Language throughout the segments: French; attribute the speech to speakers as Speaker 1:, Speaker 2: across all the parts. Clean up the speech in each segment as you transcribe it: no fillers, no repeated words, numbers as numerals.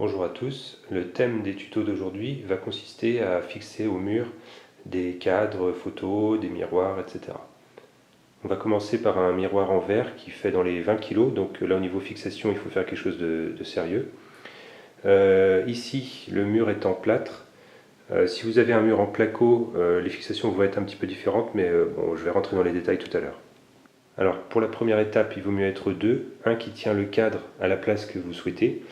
Speaker 1: Bonjour à tous, le thème des tutos d'aujourd'hui va consister à fixer au mur des cadres photos, des miroirs, etc. On va commencer par un miroir en verre qui fait dans les 20 kg, donc là au niveau fixation il faut faire quelque chose de sérieux. Ici le mur est en plâtre. Si vous avez un mur en placo, les fixations vont être un petit peu différentes, mais bon, je vais rentrer dans les détails tout à l'heure. Alors pour la première étape, il vaut mieux être deux, un qui tient le cadre à la place que vous souhaitez,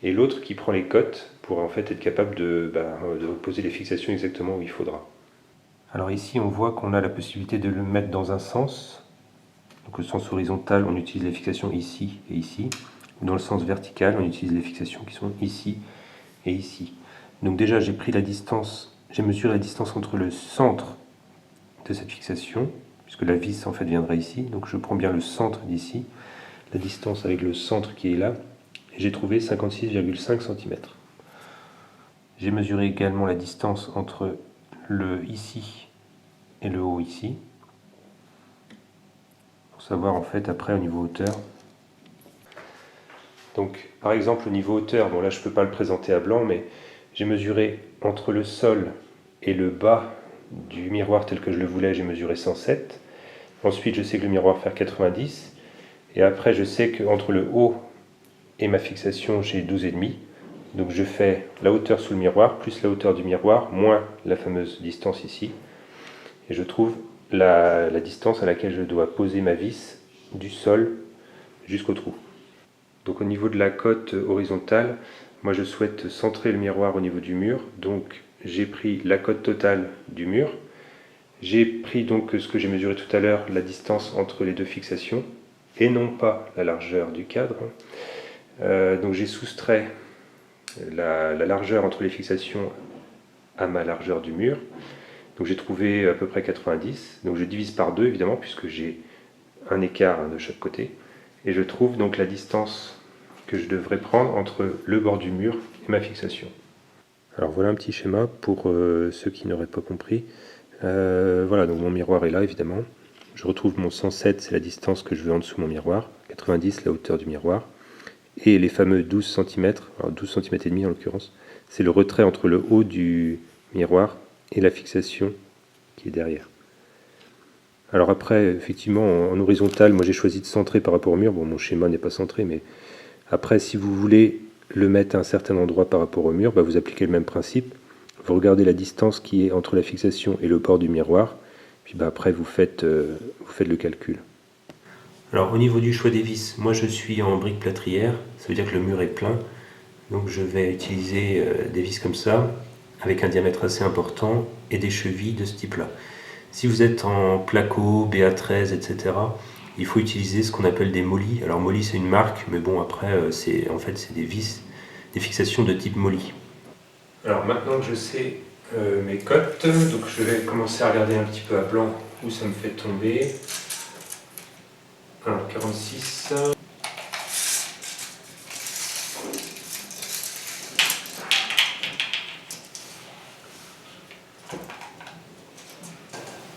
Speaker 1: et l'autre qui prend les cotes pour en fait être capable de poser les fixations exactement où il faudra. Alors ici on voit qu'on a la possibilité de le mettre dans un sens. Donc le sens horizontal, on utilise les fixations ici et ici. Dans le sens vertical, on utilise les fixations qui sont ici et ici. Donc déjà j'ai pris la distance, j'ai mesuré la distance entre le centre de cette fixation, puisque la vis en fait viendra ici. Donc je prends bien le centre d'ici, la distance avec le centre qui est là, et j'ai trouvé 56,5 cm. J'ai mesuré également la distance entre le ici et le haut ici, pour savoir en fait après au niveau hauteur. Donc par exemple au niveau hauteur, bon là je ne peux pas le présenter à blanc, mais j'ai mesuré entre le sol et le bas du miroir tel que je le voulais, j'ai mesuré 107. Ensuite je sais que le miroir fait 90, et après je sais qu'entre le haut et ma fixation j'ai 12,5. Donc je fais la hauteur sous le miroir, plus la hauteur du miroir, moins la fameuse distance ici. Et je trouve la distance à laquelle je dois poser ma vis du sol jusqu'au trou. Donc au niveau de la cote horizontale, moi je souhaite centrer le miroir au niveau du mur. Donc j'ai pris la cote totale du mur. J'ai pris donc ce que j'ai mesuré tout à l'heure, la distance entre les deux fixations, et non pas la largeur du cadre. Donc j'ai soustrait la largeur entre les fixations à ma largeur du mur. Donc j'ai trouvé à peu près 90. Donc je divise par 2 évidemment puisque j'ai un écart de chaque côté. Et je trouve donc la distance que je devrais prendre entre le bord du mur et ma fixation. Alors voilà un petit schéma pour ceux qui n'auraient pas compris. Voilà, donc mon miroir est là évidemment. Je retrouve mon 107, c'est la distance que je veux en dessous de mon miroir. 90, la hauteur du miroir. Et les fameux 12 cm, alors 12 cm et demi en l'occurrence, c'est le retrait entre le haut du miroir et la fixation qui est derrière. Alors après, effectivement, en horizontal, moi j'ai choisi de centrer par rapport au mur. Bon, mon schéma n'est pas centré, mais après, si vous voulez le mettre à un certain endroit par rapport au mur, vous appliquez le même principe. Vous regardez la distance qui est entre la fixation et le bord du miroir, puis après vous faites le calcul. Alors au niveau du choix des vis, moi je suis en brique plâtrière, ça veut dire que le mur est plein, donc je vais utiliser des vis comme ça, avec un diamètre assez important, et des chevilles de ce type-là. Si vous êtes en placo, BA13, etc., il faut utiliser ce qu'on appelle des molly. Alors molly c'est une marque, mais bon après c'est des vis, des fixations de type molly. Alors maintenant que je sais mes cotes, donc je vais commencer à regarder un petit peu à blanc où ça me fait tomber. Alors 46.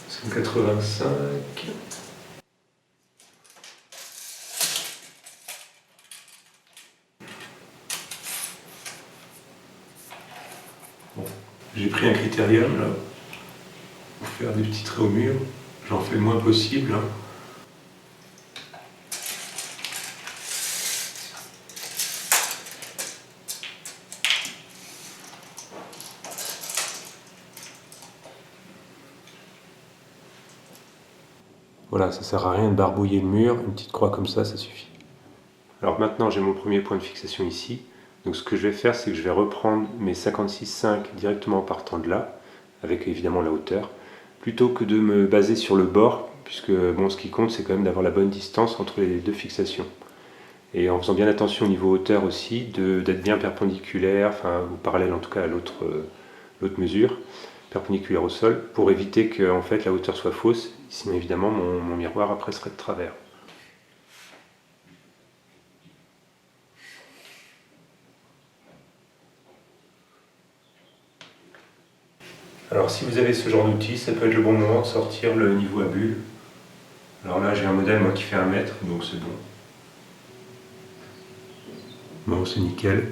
Speaker 1: C'est 85. Bon. J'ai pris un critérium là pour faire des petits traits au mur. J'en fais le moins possible. Voilà, ça sert à rien de barbouiller le mur, une petite croix comme ça suffit. Alors maintenant j'ai mon premier point de fixation ici. Donc ce que je vais faire, c'est que je vais reprendre mes 56,5 directement en partant de là, avec évidemment la hauteur, plutôt que de me baser sur le bord, puisque bon, ce qui compte c'est quand même d'avoir la bonne distance entre les deux fixations. Et en faisant bien attention au niveau hauteur aussi, d'être bien perpendiculaire, ou parallèle en tout cas à l'autre mesure, perpendiculaire au sol, pour éviter que en fait, la hauteur soit fausse, sinon évidemment mon miroir après serait de travers. Alors si vous avez ce genre d'outil, ça peut être le bon moment de sortir le niveau à bulle. Alors là j'ai un modèle moi qui fait 1 mètre, donc c'est bon. Bon, c'est nickel.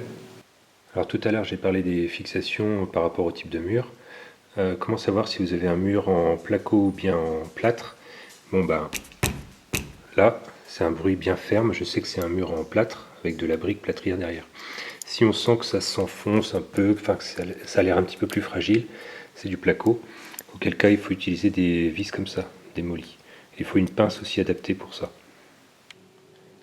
Speaker 1: Alors tout à l'heure j'ai parlé des fixations par rapport au type de mur. Comment savoir si vous avez un mur en placo ou bien en plâtre? Bon ben là c'est un bruit bien ferme, je sais que c'est un mur en plâtre avec de la brique plâtrière derrière. Si on sent que ça s'enfonce un peu, enfin que ça a l'air un petit peu plus fragile, c'est du placo. Auquel cas il faut utiliser des vis comme ça, démolies. Il faut une pince aussi adaptée pour ça.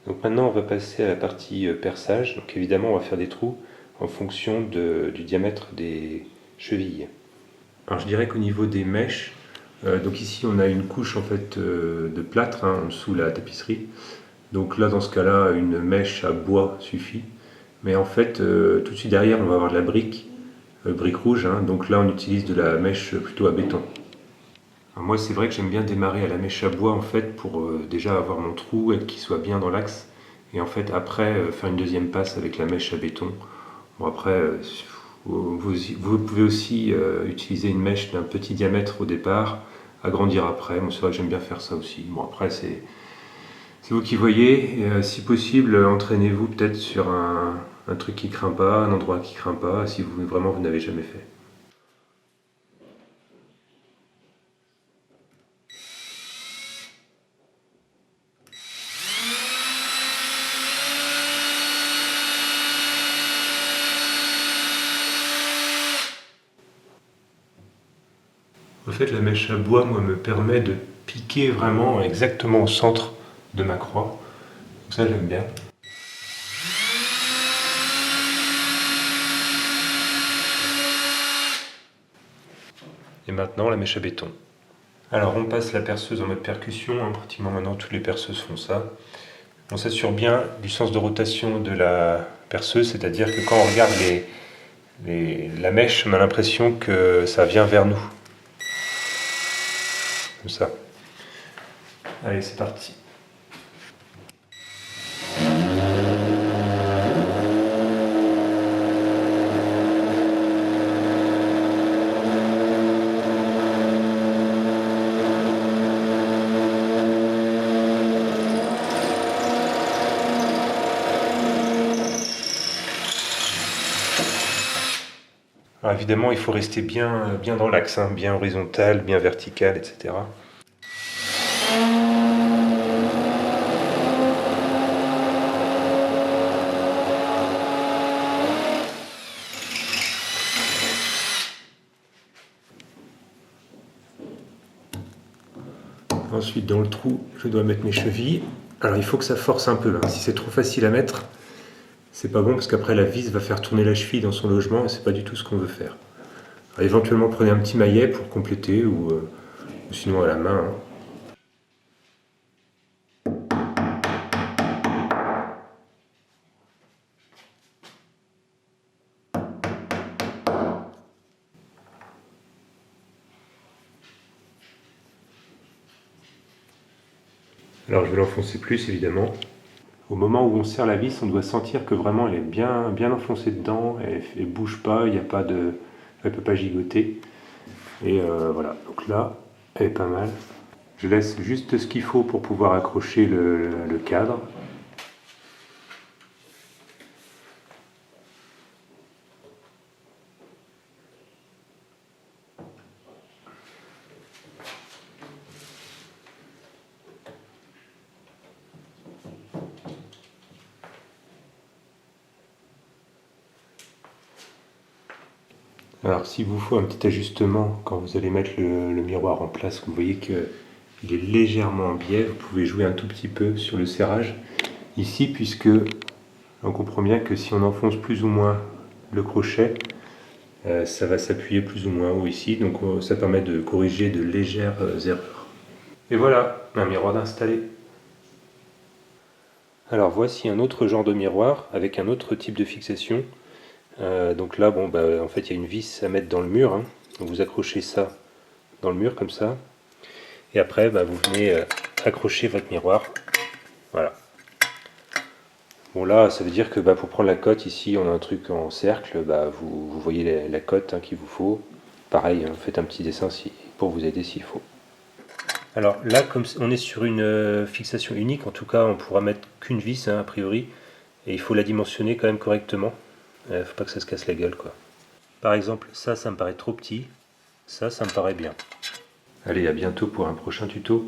Speaker 1: Donc maintenant on va passer à la partie perçage. Donc évidemment on va faire des trous en fonction du diamètre des chevilles. Alors je dirais qu'au niveau des mèches, donc ici on a une couche en fait de plâtre en dessous la tapisserie. Donc là dans ce cas-là une mèche à bois suffit. Mais en fait tout de suite derrière on va avoir de la brique, brique rouge. Donc là on utilise de la mèche plutôt à béton. Alors moi c'est vrai que j'aime bien démarrer à la mèche à bois en fait pour déjà avoir mon trou et qu'il soit bien dans l'axe. Et en fait après faire une deuxième passe avec la mèche à béton. Bon après vous pouvez aussi utiliser une mèche d'un petit diamètre au départ, agrandir après. Moi c'est vrai que j'aime bien faire ça aussi. Bon après c'est vous qui voyez. Et, si possible entraînez-vous peut-être sur un truc qui craint pas, un endroit qui craint pas, si vraiment vous n'avez jamais fait. En fait, la mèche à bois, moi, me permet de piquer vraiment exactement au centre de ma croix. Donc ça, j'aime bien. Et maintenant, la mèche à béton. Alors, on passe la perceuse en mode percussion. Pratiquement maintenant, toutes les perceuses font ça. On s'assure bien du sens de rotation de la perceuse, c'est-à-dire que quand on regarde la mèche, on a l'impression que ça vient vers nous. Comme ça. Allez, c'est parti. Alors évidemment, il faut rester bien dans l'axe, bien horizontal, bien vertical, etc. Ensuite, dans le trou, je dois mettre mes chevilles. Alors, il faut que ça force un peu. Si c'est trop facile à mettre, c'est pas bon parce qu'après la vis va faire tourner la cheville dans son logement et c'est pas du tout ce qu'on veut faire. Alors, éventuellement, prenez un petit maillet pour compléter ou sinon à la main. Alors, je vais l'enfoncer plus évidemment. Au moment où on serre la vis, on doit sentir que vraiment elle est bien enfoncée dedans, elle ne bouge pas, elle ne peut pas gigoter. Et voilà, donc là, elle est pas mal. Je laisse juste ce qu'il faut pour pouvoir accrocher le cadre. Alors s'il vous faut un petit ajustement quand vous allez mettre le miroir en place, vous voyez qu'il est légèrement en biais, vous pouvez jouer un tout petit peu sur le serrage ici, puisque on comprend bien que si on enfonce plus ou moins le crochet, ça va s'appuyer plus ou moins haut ici, donc ça permet de corriger de légères erreurs. Et voilà, un miroir installé. Alors voici un autre genre de miroir avec un autre type de fixation. Donc là, bon, en fait, il y a une vis à mettre dans le mur. Donc vous accrochez ça dans le mur comme ça. Et après, vous venez accrocher votre miroir. Voilà. Bon là, ça veut dire que pour prendre la cote, ici, on a un truc en cercle. Vous voyez la cote qu'il vous faut. Pareil, faites un petit dessin pour vous aider s'il faut. Alors là, comme on est sur une fixation unique, en tout cas, on pourra mettre qu'une vis a priori. Et il faut la dimensionner quand même correctement. Faut pas que ça se casse la gueule, quoi. Par exemple, ça me paraît trop petit. Ça me paraît bien. Allez, à bientôt pour un prochain tuto.